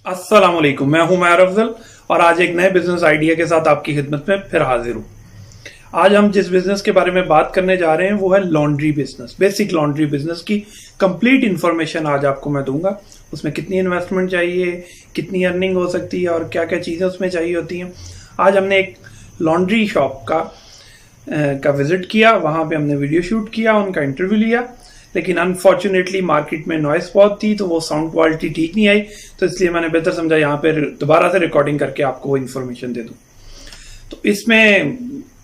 अस्सलाम वालेकुम, मैं हूं मैर अफजल और आज एक नए बिजनेस आइडिया के साथ आपकी खिदमत में फिर हाजिर हूं। आज हम जिस बिजनेस के बारे में बात करने जा रहे हैं वो है laundry business. Basic laundry business की कंप्लीट इन्फॉर्मेशन आज आपको मैं दूंगा। उसमें कितनी इन्वेस्टमेंट चाहिए, कितनी अर्निंग हो सकती है और क्या क्या चीज़ें उसमें चाहिए होती हैं। आज हमने एक लॉन्ड्री शॉप का विजिट किया, वहाँ पे हमने वीडियो शूट किया, उनका इंटरव्यू लिया, लेकिन अनफॉर्चुनेटली मार्केट में नॉइस बहुत थी तो वो साउंड क्वालिटी ठीक नहीं आई, तो इसलिए मैंने बेहतर समझा यहाँ पे दोबारा से रिकॉर्डिंग करके आपको वो इन्फॉर्मेशन दे दूँ। तो इसमें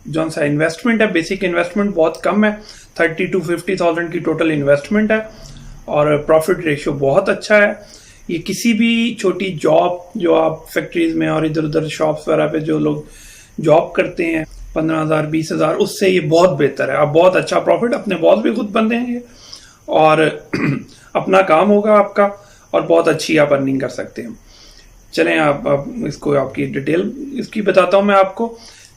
जो सा इन्वेस्टमेंट है, बेसिक इन्वेस्टमेंट बहुत कम है, 30 to 50,000 की टोटल इन्वेस्टमेंट है और प्रॉफिट रेशियो बहुत अच्छा है। ये किसी भी छोटी जॉब जो आप फैक्ट्रीज में और इधर उधर शॉप्स वगैरह पे जो लोग जॉब करते हैं 15,000 20,000, उससे ये बहुत बेहतर है। आप बहुत अच्छा प्रॉफिट, अपने बॉस भी खुद बन देंगे और अपना काम होगा आपका और बहुत अच्छी आप अर्निंग कर सकते हैं। चलें आप इसको आपकी डिटेल इसकी बताता हूँ मैं आपको।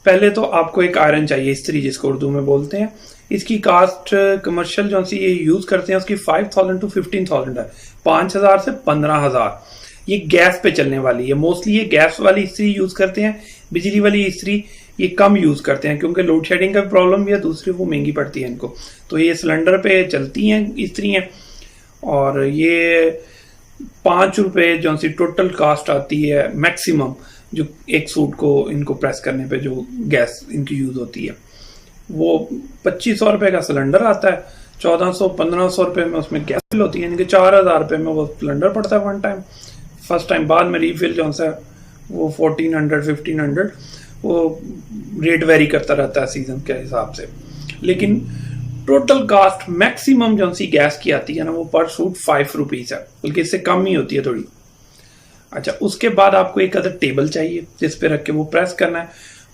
पहले तो आपको एक आयरन चाहिए, इस्त्री जिसको उर्दू में बोलते हैं। इसकी कास्ट कमर्शियल जो सी ये यूज़ करते हैं उसकी 5,000 to 15,000 है, 5,000 से 15,000। ये गैस पे चलने वाली है। मोस्टली ये गैस वाली इस्त्री यूज़ करते हैं, बिजली वाली इस्त्री ये कम यूज़ करते हैं क्योंकि लोड शेडिंग का प्रॉब्लम भी है, दूसरी वो महंगी पड़ती है इनको। तो ये सिलेंडर पे चलती हैं इस्त्री हैं और ये 5 रुपये जो सी टोटल कास्ट आती है मैक्सिमम, जो एक सूट को इनको प्रेस करने पे जो गैस इनकी यूज़ होती है वो 2,500 रुपये का सिलेंडर आता है। 1,400-1,500 रुपये में उसमें गैस फिल होती है, इनके 4,000 रुपये में वो सिलेंडर पड़ता है वन टाइम, फर्स्ट टाइम। बाद में रीफिल जो सा वो 1,400-1,500 वो रेट वेरी करता रहता है सीजन के हिसाब से। लेकिन टोटल कास्ट मैक्सिमम जो सी गैस की आती है ना वो पर सूट 5 रुपीज़ है, बल्कि इससे कम ही होती है थोड़ी। अच्छा, उसके बाद आपको एक अदर टेबल चाहिए जिस पे रख के वो प्रेस करना है,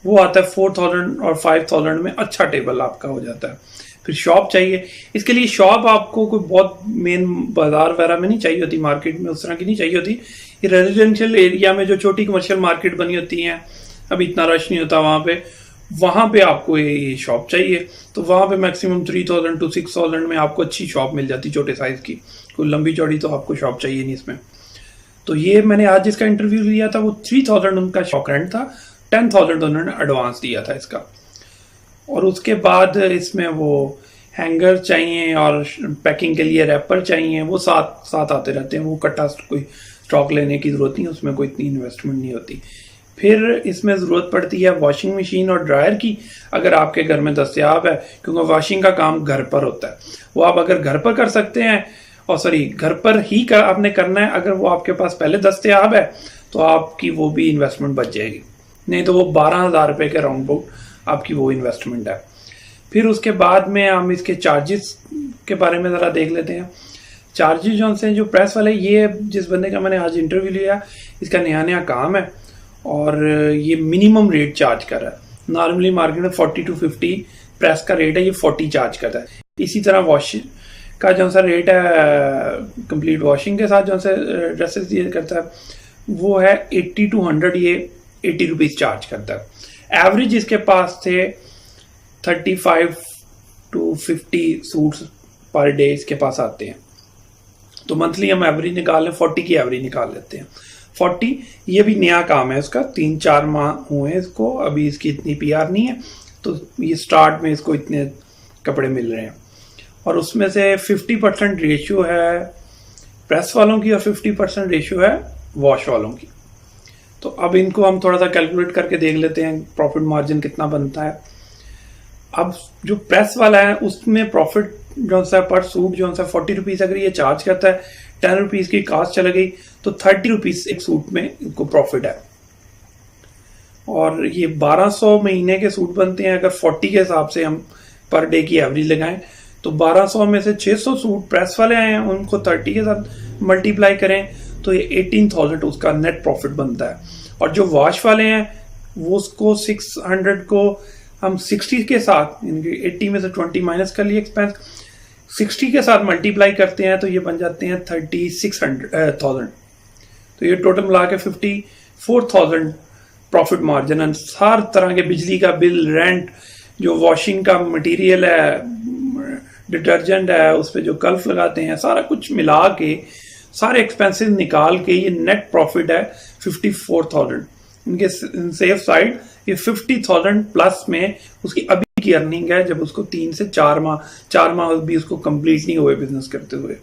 वो आता है 4,000 और 5,000 में अच्छा टेबल आपका हो जाता है। फिर शॉप चाहिए। इसके लिए शॉप आपको कोई बहुत मेन बाजार वगैरह में नहीं चाहिए होती, मार्केट में उस तरह की नहीं चाहिए होती। ये रेजिडेंशियल एरिया में जो छोटी कमर्शियल मार्केट बनी होती हैं, अभी इतना रश नहीं होता वहाँ पे आपको ये शॉप चाहिए। तो वहाँ पे मैक्सिमम 3,000 to 6,000 में आपको अच्छी शॉप मिल जाती, छोटे साइज़ की। कोई लंबी चौड़ी तो आपको शॉप चाहिए नहीं इसमें। तो ये मैंने आज जिसका इंटरव्यू लिया था वो 3,000 उनका शॉप रेंट था, 10,000 उन्होंने एडवांस दिया था इसका। और उसके बाद इसमें वो हैंगर चाहिए और पैकिंग के लिए रैपर चाहिए, वो साथ साथ आते रहते हैं। वो कट्टा कोई स्टॉक लेने की ज़रूरत नहीं, उसमें कोई इतनी इन्वेस्टमेंट नहीं होती। फिर इसमें ज़रूरत पड़ती है वॉशिंग मशीन और ड्रायर की, अगर आपके घर में दस्तयाब है, क्योंकि वॉशिंग का काम घर पर होता है। वो आप अगर घर पर कर सकते हैं, और सॉरी घर पर ही आपने करना है, अगर वो आपके पास पहले दस्तयाब है तो आपकी वो भी इन्वेस्टमेंट बच जाएगी, नहीं तो वो 12,000 रुपये के राउंड अबाउट आपकी वो इन्वेस्टमेंट है। फिर उसके बाद में हम इसके चार्जेस के बारे में ज़रा देख लेते हैं। चार्जेस जो से जो प्रेस वाले, ये जिस बंदे का मैंने आज इंटरव्यू लिया इसका नया काम है और ये मिनिमम रेट चार्ज कर रहा है। नॉर्मली मार्केट में 40 to 50 प्रेस का रेट है, ये 40 चार्ज करता है। इसी तरह वॉश का जो सा रेट है कंप्लीट वॉशिंग के साथ जो सा ड्रेसेस ये करता है वो है 80 to 100, ये 80 रुपीज़ चार्ज करता है। एवरेज इसके पास थे 35 to 50 सूट्स पर डे इसके पास आते हैं। तो मंथली हम एवरेज निकाल लें, 40 की एवरेज निकाल लेते हैं। 40, ये भी नया काम है इसका, 3-4 माह हुए हैं इसको, अभी इसकी इतनी PR नहीं है, तो ये स्टार्ट में इसको इतने कपड़े मिल रहे हैं। और उसमें से 50% रेशियो है प्रेस वालों की और 50% रेशियो है वॉश वालों की। तो अब इनको हम थोड़ा सा कैलकुलेट करके देख लेते हैं प्रॉफिट मार्जिन कितना बनता है। अब जो प्रेस वाला है उसमें प्रॉफिट जो सा पर सूट जो सा 40 रुपीज़ अगर ये चार्ज करता है, 10 रुपीज़ की कास्ट चला गई तो 30 रुपीज़ एक सूट में इनको प्रॉफिट है। और ये 1,200 महीने के सूट बनते हैं। अगर 40 के हिसाब से हम पर डे की एवरेज लगाएं तो 1,200 में से 600 सूट प्रेस वाले आए हैं, उनको 30 के साथ मल्टीप्लाई करें तो ये 18,000 उसका नेट प्रॉफिट बनता है। और जो वॉश वाले हैं वो उसको 600 को हम 60 के साथ, 80 में से 20 माइनस कर लिए एक्सपेंस, 60 के साथ मल्टीप्लाई करते हैं तो ये बन जाते हैं 36,000। तो ये टोटल मिला के 54,000 प्रॉफिट मार्जिन। हर तरह के बिजली का बिल, रेंट, जो वॉशिंग का मटेरियल है, डिटर्जेंट है, उस पर जो कल्फ लगाते हैं, सारा कुछ मिला के सारे एक्सपेंसेस निकाल के ये नेट प्रॉफिट है 54,000। इनके सेफ साइड ये 50,000 प्लस में उसकी अभी की अर्निंग है, जब उसको 3 से 4 माह भी उसको कंप्लीट नहीं हुए बिजनेस करते हुए।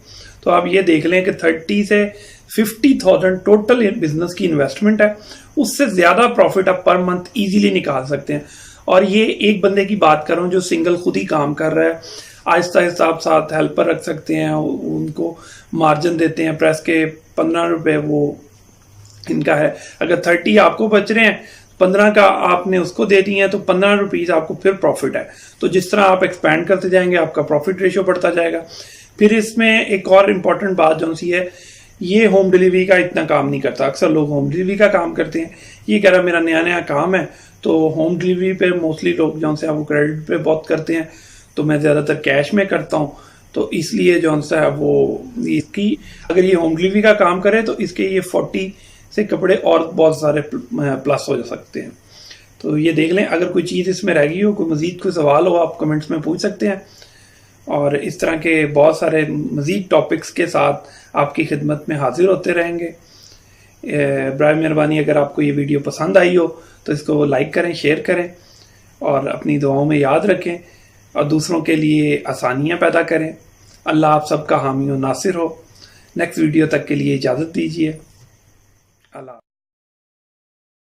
तो आप ये देख लें कि 30 से 50,000 टोटल बिजनेस की इन्वेस्टमेंट है, उससे ज्यादा प्रॉफिट आप पर मंथ इजीली निकाल सकते हैं। और ये एक बंदे की बात कर रहा हूँ जो सिंगल खुद ही काम कर रहा है, आहिस्ता आहिस्ता आप साथ हेल्पर रख सकते हैं, उनको मार्जिन देते हैं प्रेस के 15 रुपए वो इनका है। अगर 30 आपको बच रहे हैं, 15 का आपने उसको दे दिए हैं, तो 15 रुपीज आपको फिर प्रॉफिट है। तो जिस तरह आप एक्सपैंड करते जाएंगे आपका प्रॉफिट रेशियो बढ़ता जाएगा। फिर इसमें एक और इम्पॉर्टेंट बात जो सी है, ये होम डिलीवरी का इतना काम नहीं करता। अक्सर लोग होम डिलीवरी का काम करते हैं, ये कह रहा मेरा नया नया काम है, तो होम डिलीवरी पे मोस्टली लोग जो से वो क्रेडिट पे बहुत करते हैं, तो मैं ज़्यादातर कैश में करता हूँ। तो इसलिए जो है वो इसकी अगर ये होम डिलीवरी का काम करे तो इसके ये 40 से कपड़े और बहुत सारे प्लस हो सकते हैं। तो ये देख लें। अगर कोई चीज़ इसमें रह गई हो, कोई मज़ीद कोई सवाल हो, आप कमेंट्स में पूछ सकते हैं। और इस तरह के बहुत सारे मज़ीद टॉपिक्स के साथ आपकी खिदमत में हाजिर होते रहेंगे। बराए मेहरबानी अगर आपको ये वीडियो पसंद आई हो तो इसको लाइक करें, शेयर करें और अपनी दुआओं में याद रखें और दूसरों के लिए आसानियाँ पैदा करें। अल्लाह आप सबका हामी और नासिर हो। नेक्स्ट वीडियो तक के लिए इजाज़त दीजिए। अल्लाह।